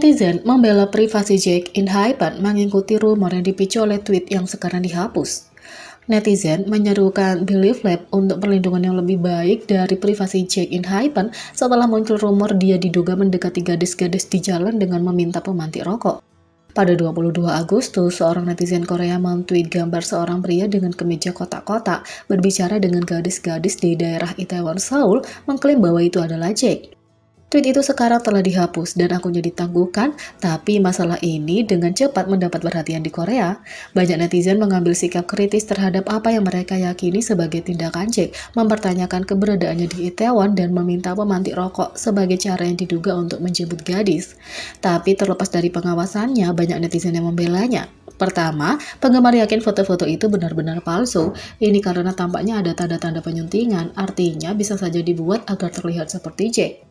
Netizen membela privasi Jake in Hypen mengikuti rumor yang dipicu oleh tweet yang sekarang dihapus. Netizen menyerukan Believe Lab untuk perlindungan yang lebih baik dari privasi Jake in Hypen setelah muncul rumor dia diduga mendekati gadis-gadis di jalan dengan meminta pemantik rokok. Pada 22 Agustus, seorang netizen Korea men-tweet gambar seorang pria dengan kemeja kotak-kotak berbicara dengan gadis-gadis di daerah Itaewon, Seoul, mengklaim bahwa itu adalah Jake. Tweet itu sekarang telah dihapus dan akunnya ditangguhkan, tapi masalah ini dengan cepat mendapat perhatian di Korea. Banyak netizen mengambil sikap kritis terhadap apa yang mereka yakini sebagai tindakan Jake, mempertanyakan keberadaannya di Itaewon dan meminta pemantik rokok sebagai cara yang diduga untuk menjemput gadis. Tapi terlepas dari pengawasannya, banyak netizen yang membelanya. Pertama, penggemar yakin foto-foto itu benar-benar palsu. Ini karena tampaknya ada tanda-tanda penyuntingan, artinya bisa saja dibuat agar terlihat seperti Jake.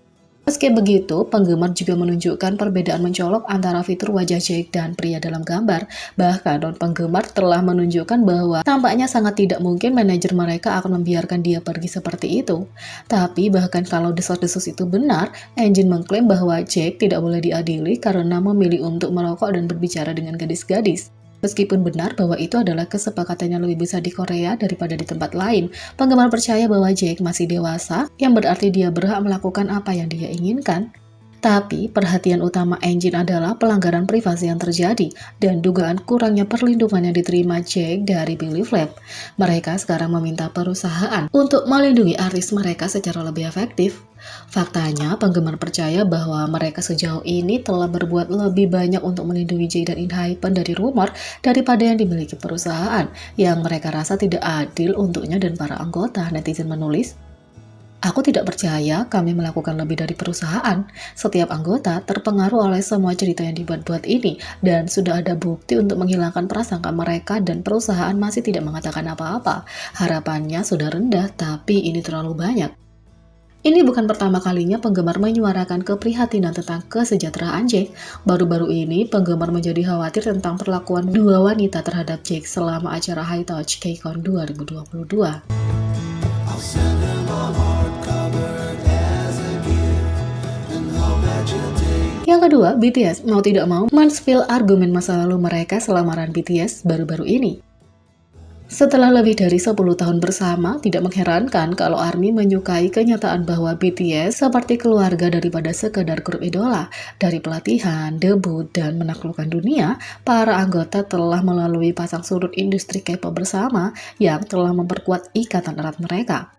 Meski begitu, penggemar juga menunjukkan perbedaan mencolok antara fitur wajah Jake dan pria dalam gambar. Bahkan, penggemar telah menunjukkan bahwa tampaknya sangat tidak mungkin manajer mereka akan membiarkan dia pergi seperti itu. Tapi, bahkan kalau desas-desus itu benar, engine mengklaim bahwa Jake tidak boleh diadili karena memilih untuk merokok dan berbicara dengan gadis-gadis. Meskipun benar bahwa itu adalah kesepakatan yang lebih besar di Korea daripada di tempat lain, penggemar percaya bahwa Jake masih dewasa, yang berarti dia berhak melakukan apa yang dia inginkan. Tapi, perhatian utama engine adalah pelanggaran privasi yang terjadi dan dugaan kurangnya perlindungan yang diterima Jake dari Believe Lab. Mereka sekarang meminta perusahaan untuk melindungi artis mereka secara lebih efektif. Faktanya, penggemar percaya bahwa mereka sejauh ini telah berbuat lebih banyak untuk melindungi Jake dan In-Hypen dari rumor daripada yang dimiliki perusahaan, yang mereka rasa tidak adil untuknya dan para anggota, netizen menulis. Aku tidak percaya kami melakukan lebih dari perusahaan. Setiap anggota terpengaruh oleh semua cerita yang dibuat-buat ini, dan sudah ada bukti untuk menghilangkan prasangka mereka dan perusahaan masih tidak mengatakan apa-apa. Harapannya sudah rendah, tapi ini terlalu banyak. Ini bukan pertama kalinya penggemar menyuarakan keprihatinan tentang kesejahteraan Jake. Baru-baru ini, penggemar menjadi khawatir tentang perlakuan dua wanita terhadap Jake selama acara High Touch KCON 2022. Yang kedua, BTS mau tidak mau men-spill argumen masa lalu mereka selamaran BTS baru-baru ini. Setelah lebih dari 10 tahun bersama, tidak mengherankan kalau ARMY menyukai kenyataan bahwa BTS seperti keluarga daripada sekedar grup idola. Dari pelatihan, debut, dan menaklukkan dunia, para anggota telah melalui pasang surut industri K-pop bersama yang telah memperkuat ikatan erat mereka.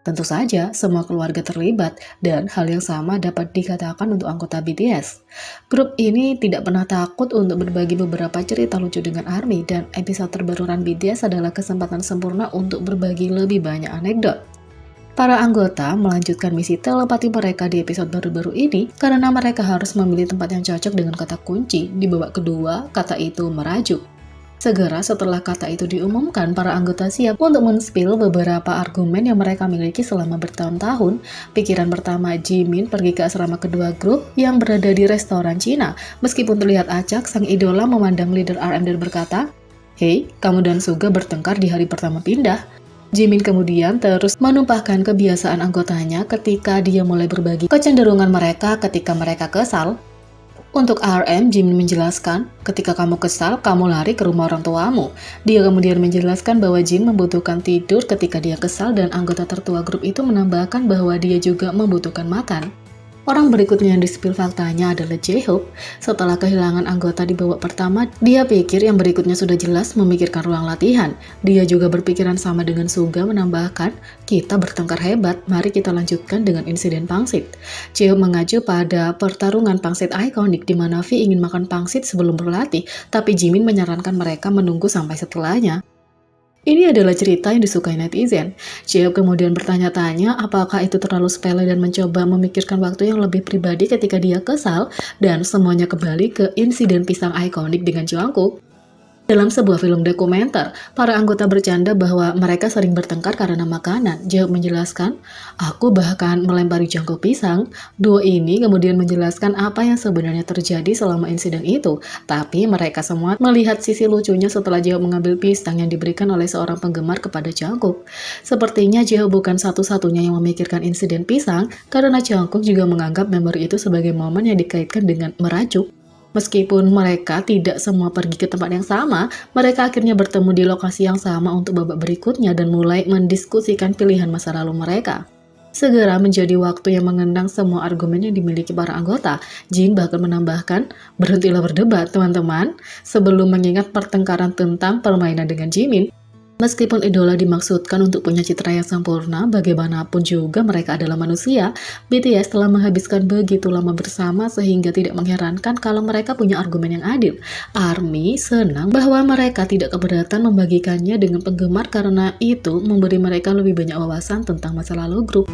Tentu saja, semua keluarga terlibat, dan hal yang sama dapat dikatakan untuk anggota BTS. Grup ini tidak pernah takut untuk berbagi beberapa cerita lucu dengan ARMY, dan episode terbaru Run BTS adalah kesempatan sempurna untuk berbagi lebih banyak anekdot. Para anggota melanjutkan misi telepati mereka di episode baru-baru ini karena mereka harus memilih tempat yang cocok dengan kata kunci. Di babak kedua, kata itu merajuk. Segera setelah kata itu diumumkan, para anggota siap untuk men-spill beberapa argumen yang mereka miliki selama bertahun-tahun. Pikiran pertama, Jimin pergi ke asrama kedua grup yang berada di restoran Cina. Meskipun terlihat acak, sang idola memandang leader RM dan berkata, "Hei, kamu dan Suga bertengkar di hari pertama pindah." Jimin kemudian terus menumpahkan kebiasaan anggotanya ketika dia mulai berbagi kecenderungan mereka ketika mereka kesal. Untuk RM, Jimin menjelaskan, ketika kamu kesal, kamu lari ke rumah orang tuamu. Dia kemudian menjelaskan bahwa Jin membutuhkan tidur ketika dia kesal dan anggota tertua grup itu menambahkan bahwa dia juga membutuhkan makan. Orang berikutnya yang di-spill faktanya adalah J-Hope. Setelah kehilangan anggota di babak pertama, dia pikir yang berikutnya sudah jelas memikirkan ruang latihan. Dia juga berpikiran sama dengan Suga menambahkan, kita bertengkar hebat, mari kita lanjutkan dengan insiden pangsit. J-Hope mengacu pada pertarungan pangsit ikonik di mana V ingin makan pangsit sebelum berlatih, tapi Jimin menyarankan mereka menunggu sampai setelahnya. Ini adalah cerita yang disukai netizen. J-Hope kemudian bertanya-tanya apakah itu terlalu sepele dan mencoba memikirkan waktu yang lebih pribadi ketika dia kesal, dan semuanya kembali ke insiden pisang ikonik dengan Jungkook. Dalam sebuah film dokumenter, para anggota bercanda bahwa mereka sering bertengkar karena makanan. Jae menjelaskan, aku bahkan melempari cangkuk pisang. Duo ini kemudian menjelaskan apa yang sebenarnya terjadi selama insiden itu. Tapi mereka semua melihat sisi lucunya setelah Jae mengambil pisang yang diberikan oleh seorang penggemar kepada Jungkook. Sepertinya Jae bukan satu-satunya yang memikirkan insiden pisang, karena Jungkook juga menganggap memori itu sebagai momen yang dikaitkan dengan merajuk. Meskipun mereka tidak semua pergi ke tempat yang sama, mereka akhirnya bertemu di lokasi yang sama untuk babak berikutnya dan mulai mendiskusikan pilihan masa lalu mereka. Segera menjadi waktu yang mengenang semua argumen yang dimiliki para anggota. Jin bahkan menambahkan, berhentilah berdebat teman-teman, sebelum mengingat pertengkaran tentang permainan dengan Jimin. Meskipun idola dimaksudkan untuk punya citra yang sempurna, bagaimanapun juga mereka adalah manusia. BTS telah menghabiskan begitu lama bersama sehingga tidak mengherankan kalau mereka punya argumen yang adil. ARMY senang bahwa mereka tidak keberatan membagikannya dengan penggemar karena itu memberi mereka lebih banyak wawasan tentang masa lalu grup.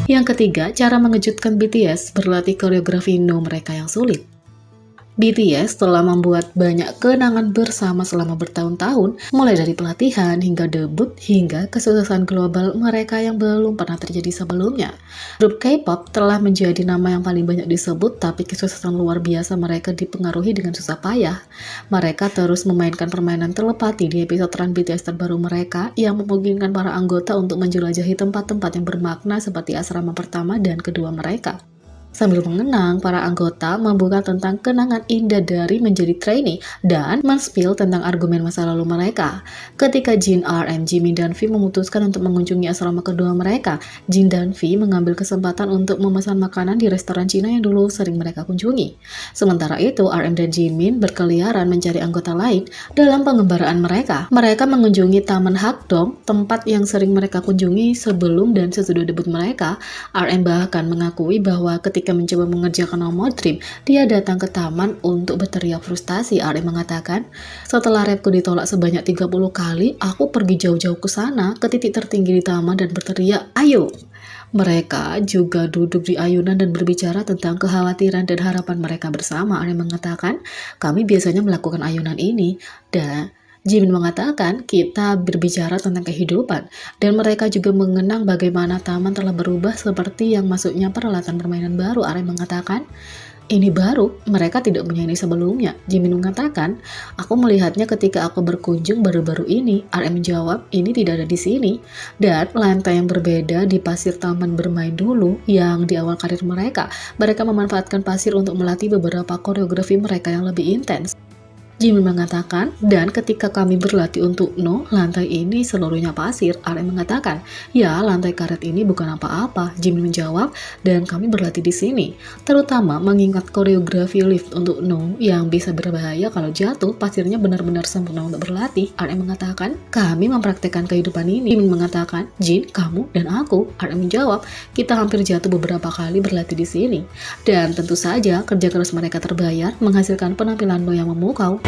Yang ketiga, cara mengejutkan BTS berlatih koreografi No mereka yang sulit. BTS telah membuat banyak kenangan bersama selama bertahun-tahun, mulai dari pelatihan hingga debut hingga kesuksesan global mereka yang belum pernah terjadi sebelumnya. Grup K-pop telah menjadi nama yang paling banyak disebut, tapi kesuksesan luar biasa mereka dipengaruhi dengan susah payah. Mereka terus memainkan permainan telepati di episode Run BTS terbaru mereka yang memungkinkan para anggota untuk menjelajahi tempat-tempat yang bermakna seperti asrama pertama dan kedua mereka. Sambil mengenang, para anggota membuka tentang kenangan indah dari menjadi trainee dan men-spill tentang argumen masa lalu mereka. Ketika Jin, RM, Jimin, dan V memutuskan untuk mengunjungi asrama kedua mereka, Jin dan V mengambil kesempatan untuk memesan makanan di restoran Cina yang dulu sering mereka kunjungi. Sementara itu, RM dan Jimin berkeliaran mencari anggota lain dalam pengembaraan mereka. Mereka mengunjungi Taman Hakdong, tempat yang sering mereka kunjungi sebelum dan sesudah debut mereka. RM bahkan mengakui bahwa ketika mencoba mengerjakan nomor dream, dia datang ke taman untuk berteriak frustasi. RM mengatakan, setelah rapku ditolak sebanyak 30 kali, aku pergi jauh-jauh ke sana, ke titik tertinggi di taman dan berteriak, ayo! Mereka juga duduk di ayunan dan berbicara tentang kekhawatiran dan harapan mereka bersama. RM mengatakan, kami biasanya melakukan ayunan ini, dan Jimin mengatakan, kita berbicara tentang kehidupan, dan mereka juga mengenang bagaimana taman telah berubah seperti yang masuknya peralatan permainan baru. RM mengatakan, ini baru, mereka tidak punya ini sebelumnya. Jimin mengatakan, aku melihatnya ketika aku berkunjung baru-baru ini. RM menjawab, ini tidak ada di sini. Dan lantai yang berbeda di pasir taman bermain dulu yang di awal karir mereka. Mereka memanfaatkan pasir untuk melatih beberapa koreografi mereka yang lebih intens. Jimin mengatakan, dan ketika kami berlatih untuk No, lantai ini seluruhnya pasir. RM mengatakan, ya lantai karet ini bukan apa-apa. Jimin menjawab, dan kami berlatih di sini. Terutama mengingat koreografi lift untuk No yang bisa berbahaya kalau jatuh, pasirnya benar-benar sempurna untuk berlatih. RM mengatakan, kami mempraktekkan kehidupan ini. Jimin mengatakan, Jin, kamu, dan aku. RM menjawab, kita hampir jatuh beberapa kali berlatih di sini. Dan tentu saja kerja keras mereka terbayar, menghasilkan penampilan No yang memukau.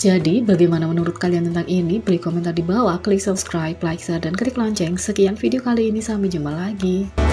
Jadi, bagaimana menurut kalian tentang ini? Beri komentar di bawah, klik subscribe, like, share, dan klik lonceng. Sekian video kali ini, sampai jumpa lagi.